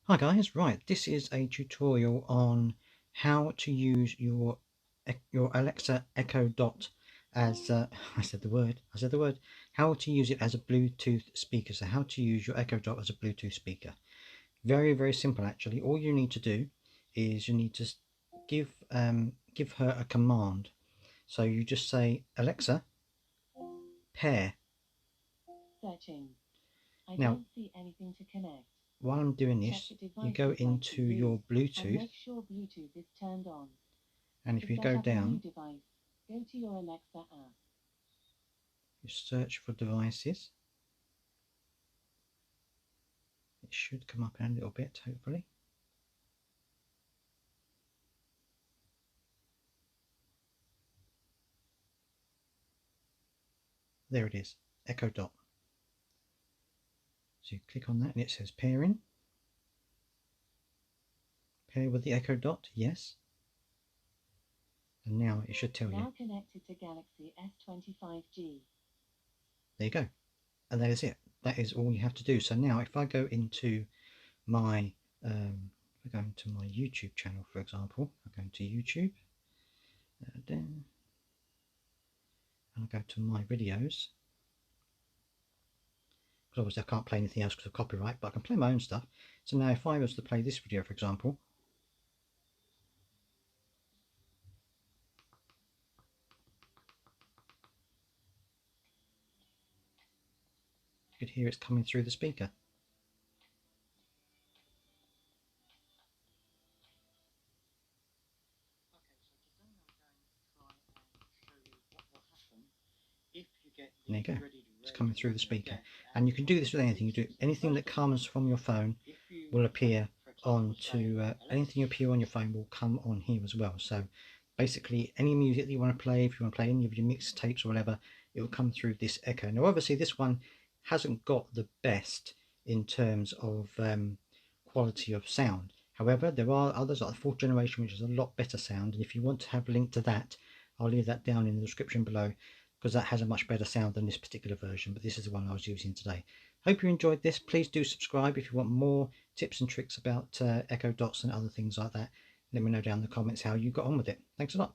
Hi guys, right, this is a tutorial on how to use your Alexa Echo Dot as I said the word, how to use it as a Bluetooth speaker. So how to use your Echo Dot as a Bluetooth speaker. Very simple actually. All you need to do is you need to give her a command. So you just say, Alexa, pair. Searching. I Now, don't see anything to connect. while I'm doing this, you go into your Bluetooth, and make sure Bluetooth is turned on. and if To you set go up a new down, device, go to your Alexa app. you search for devices. It should come up in a little bit, hopefully. There it is, Echo Dot. So you click on that and it says pairing. Pair with the Echo Dot, yes. And now it should tell you. Now connected to Galaxy S25G. There you go. And that is it. That is all you have to do. So now if I go into my YouTube channel, for example, I go into YouTube, and I go to my videos. Because obviously I can't play anything else because of copyright, but I can play my own stuff. So now if I was to play this video, for example, you could hear it's coming through the speaker. There you go, it's coming through the speaker. And you can do this with anything. You do anything that comes from your phone will appear onto anything you appear on your phone will come on here as well. So basically any music that you want to play, if you want to play any of your mixtapes or whatever, it will come through this Echo. Now obviously this one hasn't got the best in terms of quality of sound. However, there are others like the 4th generation, which is a lot better sound, and if you want to have a link to that, I'll leave that down in the description below, because that has a much better sound than this particular version, but this is the one I was using today. Hope you enjoyed this. Please do subscribe if you want more tips and tricks about Echo Dots and other things like that. Let me know down in the comments how you got on with it. Thanks a lot.